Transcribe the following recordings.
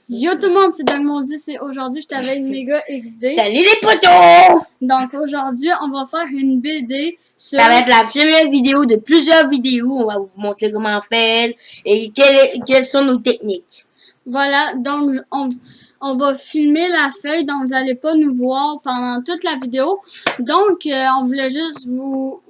Yo tout le monde, c'est Dogmondi, c'est aujourd'hui je suis avec Mega XD. Salut les potos! Donc aujourd'hui, on va faire une BD sur... Ça va être la première vidéo de plusieurs vidéos. On va vous montrer comment faire et quelles sont nos techniques. Voilà, donc on va filmer la feuille, donc vous n'allez pas nous voir pendant toute la vidéo. Donc on voulait juste vous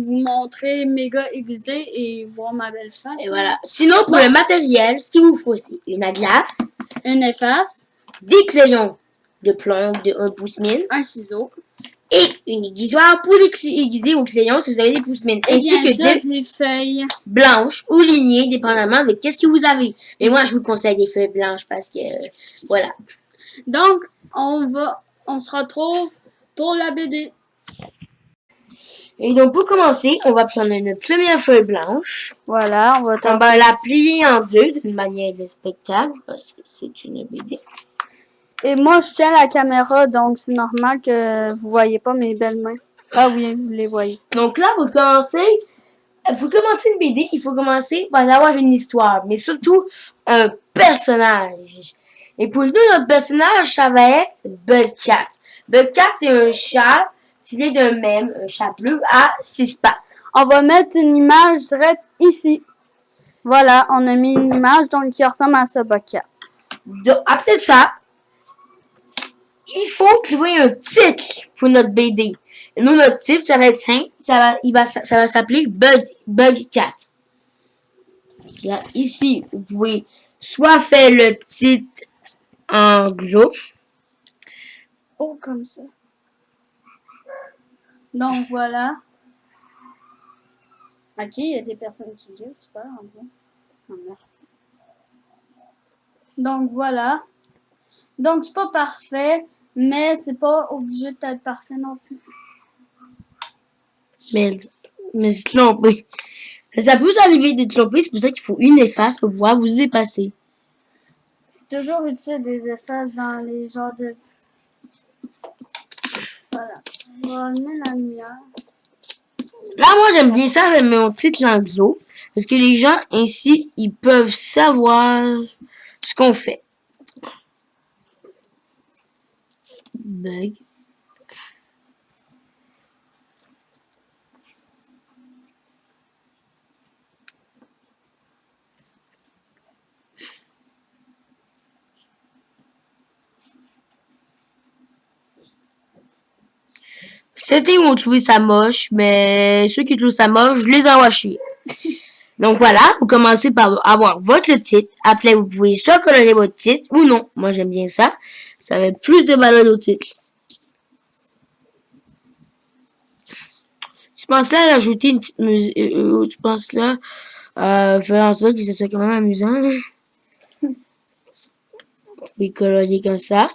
montrer Mega XD et voir ma belle face. Et voilà. Sinon, pour le matériel, ce qu'il vous faut, c'est une aglace, une efface, des crayons de plomb de 1 pouce mine, un ciseau et une aiguisoire pour aiguiser au crayon si vous avez des pouces mine. Et ainsi bien que sûr, des feuilles blanches ou lignées, dépendamment de qu'est-ce que vous avez. Mais moi, je vous conseille des feuilles blanches parce que, voilà. Donc, on se retrouve pour la BD. Et donc, pour commencer, on va prendre une première feuille blanche. Voilà, on va la plier en deux d'une manière respectable parce que c'est une BD. Et moi, je tiens la caméra, donc c'est normal que vous voyez pas mes belles mains. Ah oui, vous les voyez. Donc là, pour commencer une BD, il faut commencer par avoir une histoire, mais surtout un personnage. Et pour nous, notre personnage, ça va être Bugcat. Bugcat, c'est un chat tiré d'un même, un chat bleu à 6 pattes. On va mettre une image direct ici. Voilà, on a mis une image donc qui ressemble à ce Bugcat. Après ça, il faut trouver un titre pour notre BD. Et nous, notre titre, ça va être simple. Ça va s'appeler Bugcat. Là, ici, vous pouvez soit faire le titre en gros. Oh, comme ça. Donc, voilà. Ok, il y a des personnes qui gueulent, super, on dit. Oh, merde. Donc, voilà. Donc, c'est pas parfait, mais c'est pas obligé d'être parfait non plus. Mais c'est trompé. Ça peut vous arriver de tromper, c'est pour ça qu'il faut une efface pour pouvoir vous effacer. C'est toujours utile des effaces dans les genres de... Voilà. On va mettre la lumière. Là, moi, j'aime bien ça avec mon titre en gros. Parce que les gens, ainsi, ils peuvent savoir ce qu'on fait. Bug. Certains vont trouver ça moche, mais ceux qui trouvent ça moche, je les envoie chier. Donc voilà, vous commencez par avoir votre titre. Après, vous pouvez soit colorer votre titre ou non. Moi, j'aime bien ça. Ça va être plus de valeur au titre. Je pense là à ajouter une petite musique. Je pense là à faire en sorte que ça soit quand même amusant. Puis colorer comme ça.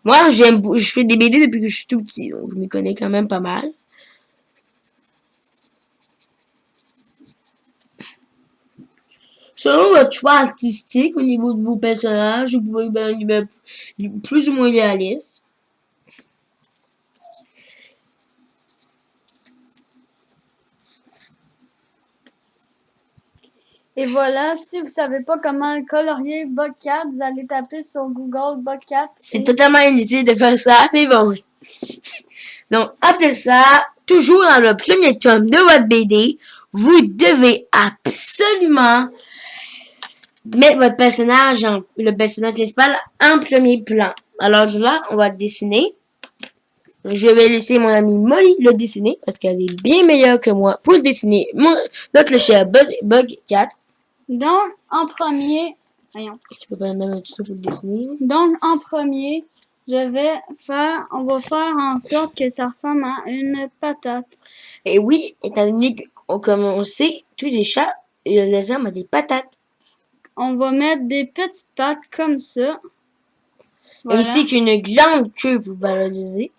Moi, je fais des BD depuis que je suis tout petit, donc je m'y connais quand même pas mal. Selon votre choix artistique au niveau de vos personnages, vous pouvez mettre plus ou moins réaliste. Et voilà, si vous savez pas comment colorier Bugcat, vous allez taper sur Google Bugcat. C'est totalement inutile de faire ça, mais bon. Donc, après ça, toujours dans le premier tome de votre BD, vous devez absolument mettre votre personnage, le personnage principal, en premier plan. Alors là, on va le dessiner. Je vais laisser mon amie Molly le dessiner, parce qu'elle est bien meilleure que moi pour dessiner notre cher Bugcat. Donc, en premier... Voyons. Tu peux faire un petit peu pour le dessiner. Donc, en premier, on va faire en sorte que ça ressemble à une patate. Et oui, étant donné comme on sait, tous les chats, les hommes ont des patates. On va mettre des petites pattes comme ça. Voilà. Ainsi qu'une grande queue pour valoriser.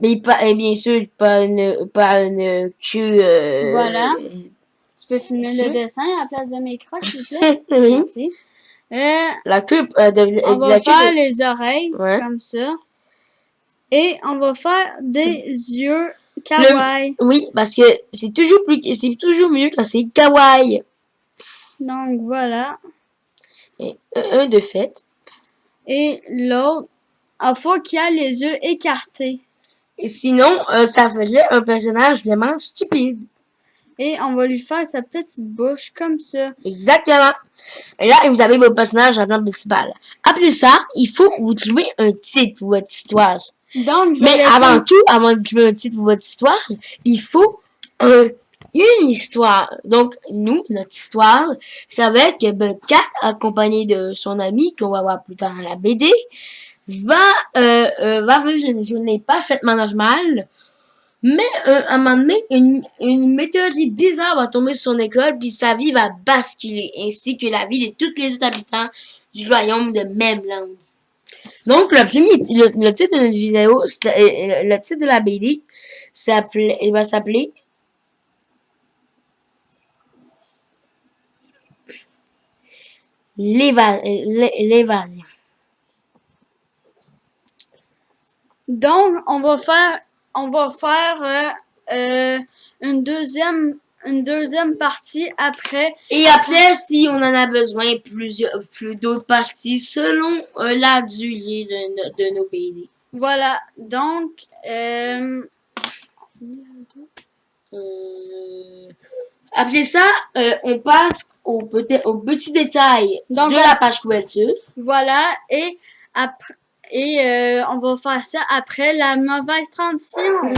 Mais et bien sûr, pas une queue... Voilà. Tu peux filmer le dessin à la place de mes crocs, s'il te plaît? Oui. Merci. La queue on va faire les oreilles, comme ça. Et on va faire des yeux kawaii. Oui, parce que c'est toujours mieux quand c'est kawaii. Donc, voilà. Et un de fait. Et l'autre, il faut qu'il ait les yeux écartés. Et sinon, ça faisait un personnage vraiment stupide. Et on va lui faire sa petite bouche comme ça. Exactement. Et là, vous avez votre personnage en plan principal. Après ça, il faut vous trouver un titre pour votre histoire. Donc, mais avant tout, avant de trouver un titre pour votre histoire, il faut une histoire. Donc, nous, notre histoire, ça va être que Cat, accompagné de son ami, qu'on va voir plus tard dans la BD, va vivre une journée parfaitement normale. Mais à un moment donné, une météorite bizarre va tomber sur son école, puis sa vie va basculer, ainsi que la vie de tous les autres habitants du royaume de Memland. Donc, le titre de notre vidéo, le titre de la BD, il va s'appeler L'évasion. Donc, on va faire une deuxième partie après. Et après, si on en a besoin, plus d'autres parties selon la durée de nos BD. Voilà. Donc, après ça, on passe au petit détail de la page couverture. Voilà. Et après, on va faire ça après la mauvaise transition.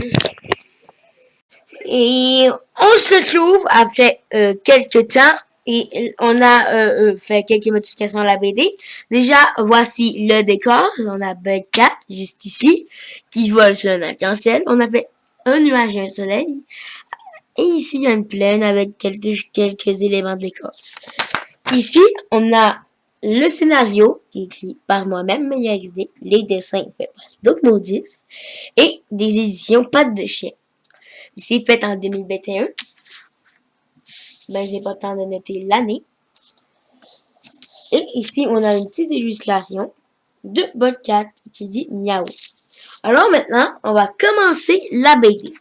Et on se retrouve après quelques temps et on a fait quelques modifications à la BD. Déjà, voici le décor. On a Cat juste ici qui vole sur un arc-en-ciel. On a fait un nuage et un soleil. Et ici, il y a une plaine avec quelques éléments de décor. Ici, on a le scénario qui est écrit par moi-même, Meilleur XD, les dessins faits par Doc Maudis et des éditions Pattes de chien. Ici, fait en 2021. Ben, j'ai pas le temps de noter l'année. Et ici, on a une petite illustration de Botcat qui dit miaou. Alors maintenant, on va commencer la BD.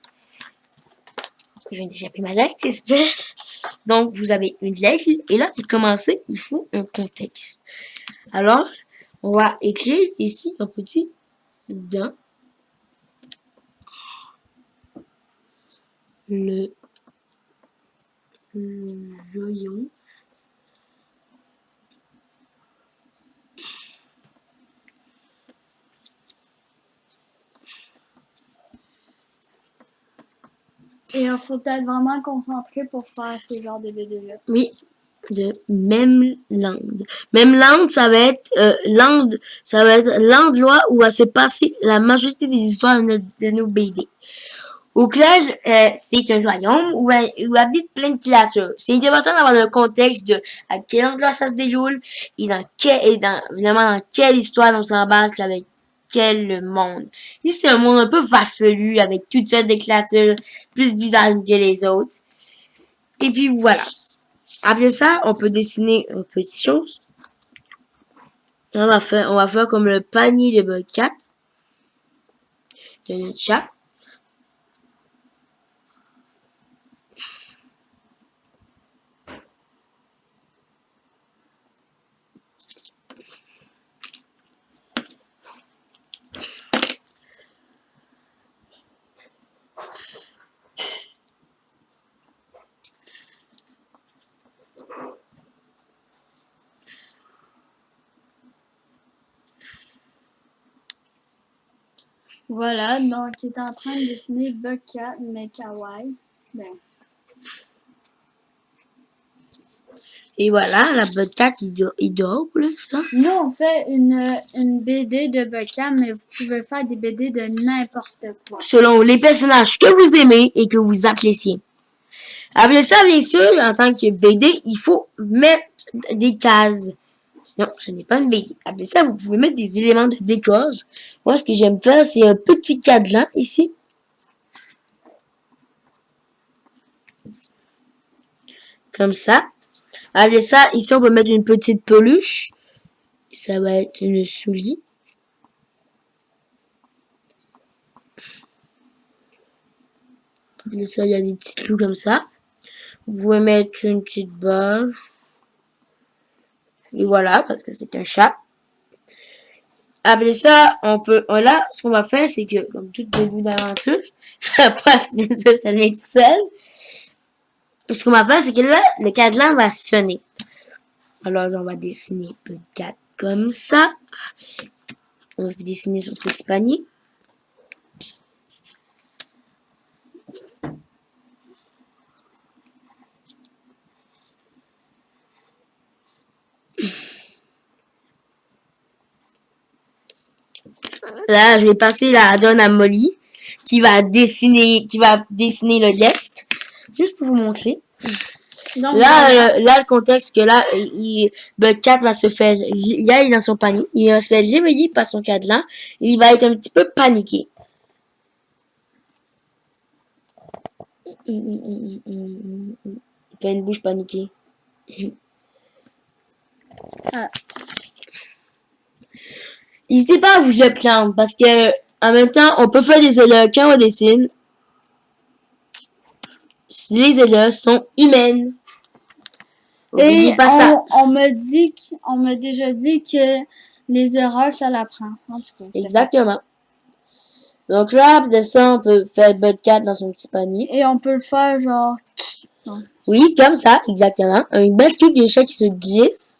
Je viens d'échapper ma lettre, j'espère. Donc, vous avez une lettre. Et là, pour commencer, il faut un contexte. Alors, on va écrire ici un petit dans le rayon. Et il faut être vraiment concentré pour faire ces genres de BD-là. Oui, de Memland. Memland, ça va être l'endroit où va se passer la majorité des histoires de nos BD. Au collège, c'est un royaume où habitent plein de créatures. C'est important d'avoir le contexte de à quel endroit ça se déroule et vraiment dans quelle histoire on s'embarque avec quel monde. Ici, c'est un monde un peu farfelu avec toutes sortes de créatures plus bizarres que les autres. Et puis voilà. Après ça, on peut dessiner une petite chose. On va faire comme le panier de Bugcat de notre chat. Voilà, donc il est en train de dessiner Bugcat, mais kawaii. Ben. Et voilà, la Bugcat, il dort pour l'instant. Nous, on fait une BD de Bugcat, mais vous pouvez faire des BD de n'importe quoi. Selon les personnages que vous aimez et que vous appréciez. Après ça, bien sûr, en tant que BD, il faut mettre des cases. Sinon, ce n'est pas une BD. Après ça, vous pouvez mettre des éléments de décor. Moi, ce que j'aime faire, c'est un petit cadenas ici. Comme ça. Après ça, ici, on peut mettre une petite peluche. Ça va être une souris. Après ça, il y a des petits clous comme ça. Vous pouvez mettre une petite balle. Et voilà, parce que c'est un chat. Après ça, là, ce qu'on va faire, c'est que, comme tout début d'aventure, pas bien sûr, ça vient tout seul. Ce qu'on va faire, c'est que là, le cadran va sonner. Alors, on va dessiner un peu de 4 comme ça. On va dessiner son petit panier. Là, je vais passer la donne à Molly, qui va dessiner le geste. Juste pour vous montrer. Donc, Là, le contexte que là, Bugcat va se faire, il est dans son panier, il va se faire réveiller par son cadran, et il va être un petit peu paniqué. Il fait une bouche paniquée. N'hésitez pas à vous le prendre, parce que, en même temps, on peut faire des élèves quand on dessine. Les élèves sont humaines. Et on m'a déjà dit que les erreurs, ça l'apprend. En tout cas, exactement. Donc là, de ça, on peut faire Bugcat dans son petit panier. Et on peut le faire genre... Oui, comme ça, exactement. Une belle queue de chat qui se glisse.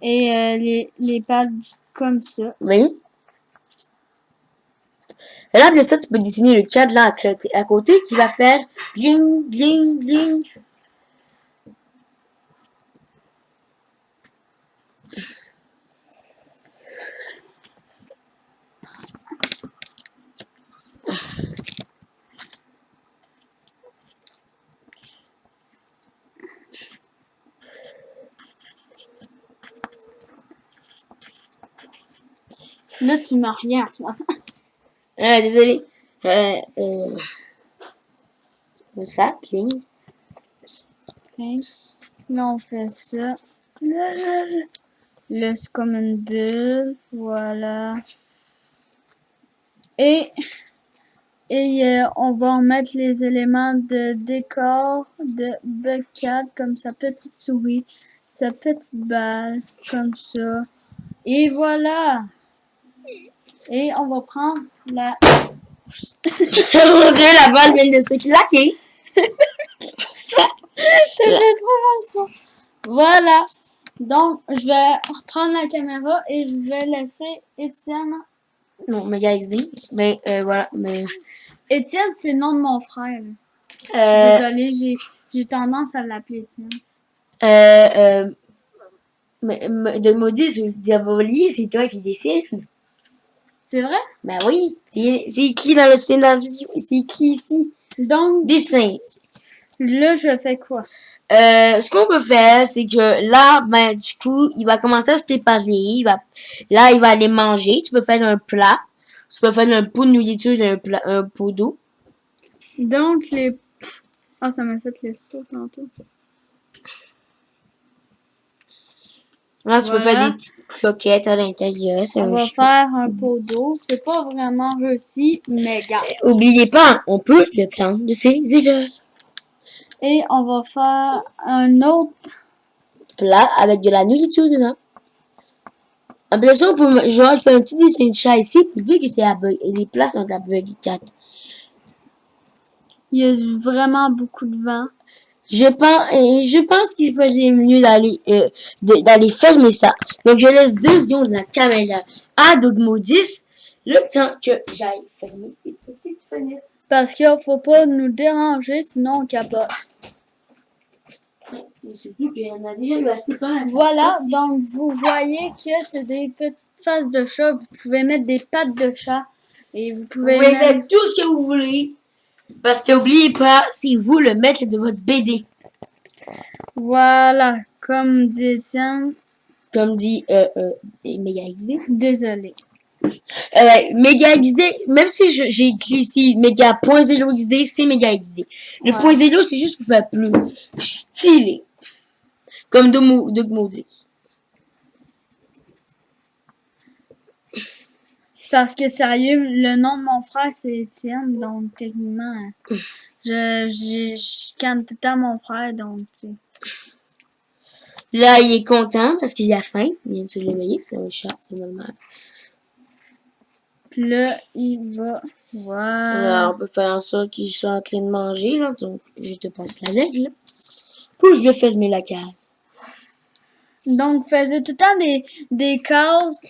Et les pattes comme ça. Oui. Et là, de ça, tu peux dessiner le cadran à côté qui va faire bling, bling, bling. Là, tu m'as rien. Désolé. Ça, bling. Okay. Là, on fait ça. Là, c'est comme une bulle. Voilà. Et on va en mettre les éléments de décor de Bugcat, comme sa petite souris, sa petite balle, comme ça. Et voilà. Et on va prendre la... Mon Dieu, la balle vient de se claquer. T'as fait trop mal ça. Voilà. Donc, je vais reprendre la caméra et je vais laisser Étienne. Non, Mega XD. Mais voilà. Mais... Étienne, c'est le nom de mon frère. Désolée, j'ai tendance à l'appeler Étienne. De Maudit ou Diabolier, c'est toi qui décides. C'est vrai? Ben oui. C'est écrit dans le scénario. C'est écrit ici. Donc, Dessin. Là, je fais quoi? Ce qu'on peut faire, c'est que là, ben, du coup, il va commencer à se préparer. Là, il va aller manger. Tu peux faire un plat. Tu peux faire un pot de nourriture et un pot d'eau. Donc, Ah, ça m'a fait le saut tantôt. Là, tu peux faire des petites croquettes à l'intérieur. On va faire un pot d'eau. C'est pas vraiment réussi, mais garde. Oubliez pas, on peut le prendre de ces élèves. Et on va faire un autre plat avec de la nourriture dedans. Après ça, on peut, genre, je fais un petit dessin de chat ici pour dire que c'est les plats sont à Bugcat. Il y a vraiment beaucoup de vent. Je pense qu'il faisait mieux d'aller fermer ça. Donc, je laisse 2 secondes la caméra à Dogmo 10, le temps que j'aille fermer ces petites fenêtres. Parce qu'il faut pas nous déranger, sinon on capote. Surtout qu'il y en a déjà eu assez pas. Voilà, donc vous voyez que c'est des petites faces de chat. Vous pouvez mettre des pattes de chat. Et vous pouvez faire tout ce que vous voulez. Parce que n'oubliez pas, c'est vous le maître de votre BD. Voilà, comme dit Étienne. Comme dit Mega XD. Désolé. Mega XD, même si j'ai écrit ici Mega.0 XD, c'est Mega XD. Le point 0, c'est juste pour faire plus stylé. Comme Dogmo 10. C'est parce que, sérieux, le nom de mon frère, c'est Étienne, donc techniquement, je calme tout le temps mon frère, donc, tu sais. Là, il est content parce qu'il a faim. Il vient de se réveiller, c'est un chat, c'est normal. Puis là, il va... Là, Voilà. on peut faire en sorte qu'il soit en train de manger, là. Donc, je te passe la lèvre, là. Puis, je vais fermer la case. Donc, faisait tout le temps des cases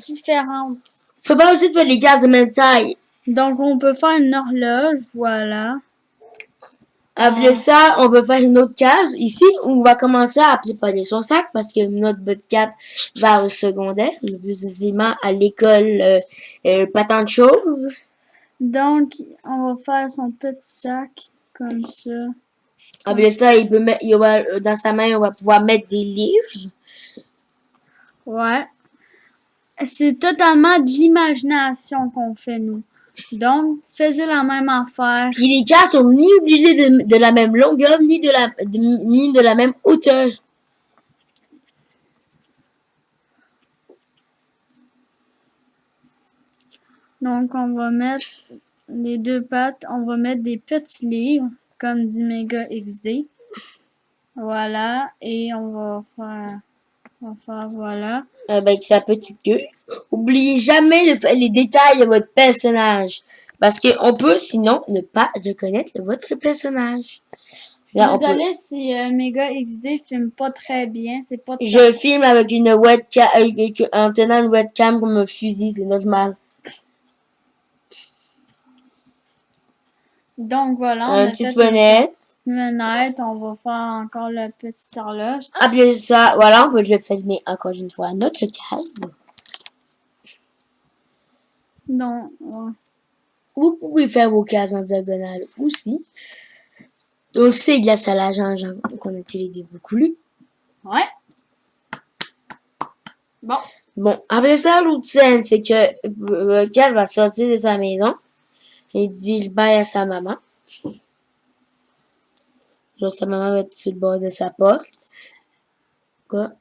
différentes. Faut pas aussi de faire les cases de même taille. Donc, on peut faire une horloge, voilà. Après ça, on peut faire une autre case. Ici, on va commencer à préparer son sac parce que notre bobcat va au secondaire, plus précisément à l'école pas tant de choses. Donc, on va faire son petit sac comme ça. Après ça, dans sa main, on va pouvoir mettre des livres. Ouais. C'est totalement de l'imagination qu'on fait, nous. Donc, faisez la même affaire. Puis les cases sont ni obligées de la même longueur, ni de la même hauteur. Donc, on va mettre les deux pattes, on va mettre des petits livres, comme dit Mega XD. Voilà, et on va faire voilà. Avec sa petite queue. Oubliez jamais de faire les détails de votre personnage. Parce qu'on peut sinon ne pas reconnaître votre personnage. Là, Désolée si Mega XD filme pas très bien, c'est pas très... Je filme avec une webcam, en tenant une webcam comme un fusil, c'est normal. Donc voilà, on a Une petite fait fenêtre. une fenêtre, on va faire encore la petite horloge. Après ça, voilà, on peut le filmer encore une fois à notre case. Donc, ouais. Vous pouvez faire vos cases en diagonale aussi. Donc c'est grâce à la Jean-Jean qu'on a utilisé beaucoup lu. Ouais. Bon. Bon, après ça, l'autre scène, c'est que Cal va sortir de sa maison. Il dit bye à sa maman. Genre, sa maman va être sur le bord de sa porte. Quoi?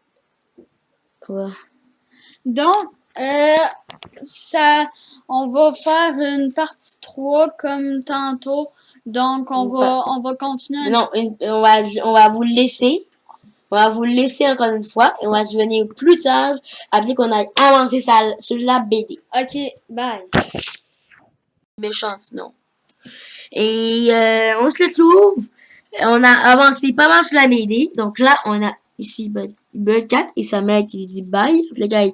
Quoi? Donc, on va faire une partie 3 comme tantôt. Donc, on va continuer. Non, on va vous le laisser. On va vous le laisser encore une fois. Et on va revenir plus tard après qu'on a avancé sur la BD. Ok, bye. Méchant, sinon. Et on se retrouve. On a avancé pas mal sur la BD. Donc là, on a ici Bobcat et sa mère qui lui dit bye. Le gars,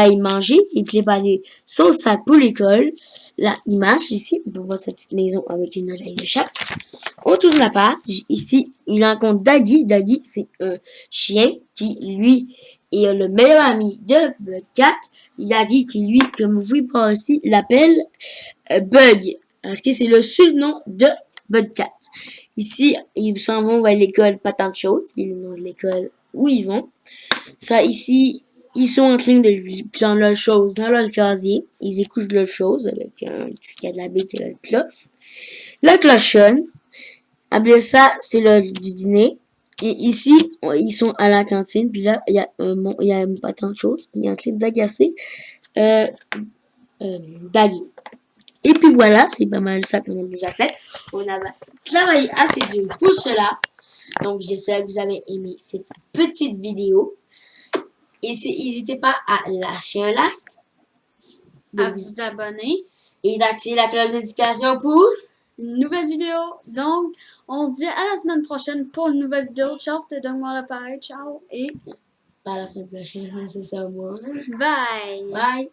il mangeait, il préparait son sac pour l'école. Là, il marche ici. On peut voir sa petite maison avec une oreille de chat. On tourne la page. Ici, il rencontre Daggy. Daggy, c'est un chien qui, lui, est le meilleur ami de Bobcat. Daggy, qui, lui, comme vous pouvez voir ici, l'appelle Bug. Parce que c'est le surnom de Bobcat. Ici, ils s'en vont vers l'école pas tant de choses. C'est le nom de l'école où ils vont. Ça, ici, ils sont en train de prendre leurs choses dans leur casier. Ils écoutent leurs choses avec un petit canapé qui est le cloche. La clochonne. Après ça, c'est l'heure du dîner. Et ici, ils sont à la cantine. Puis là, il y a pas tant de choses qui est en train d'agacer Daggy. Et puis voilà, c'est pas mal ça qu'on a déjà fait. On a travaillé assez dur pour cela. Donc j'espère que vous avez aimé cette petite vidéo. Et n'hésitez pas à lâcher un like. À vous abonner. Et d'activer la cloche de notification pour une nouvelle vidéo. Donc, on se dit à la semaine prochaine pour une nouvelle vidéo. Ciao, c'était Donne-moi l'appareil. Ciao et... Pas la semaine prochaine, c'est ça, moi. Bye. Bye.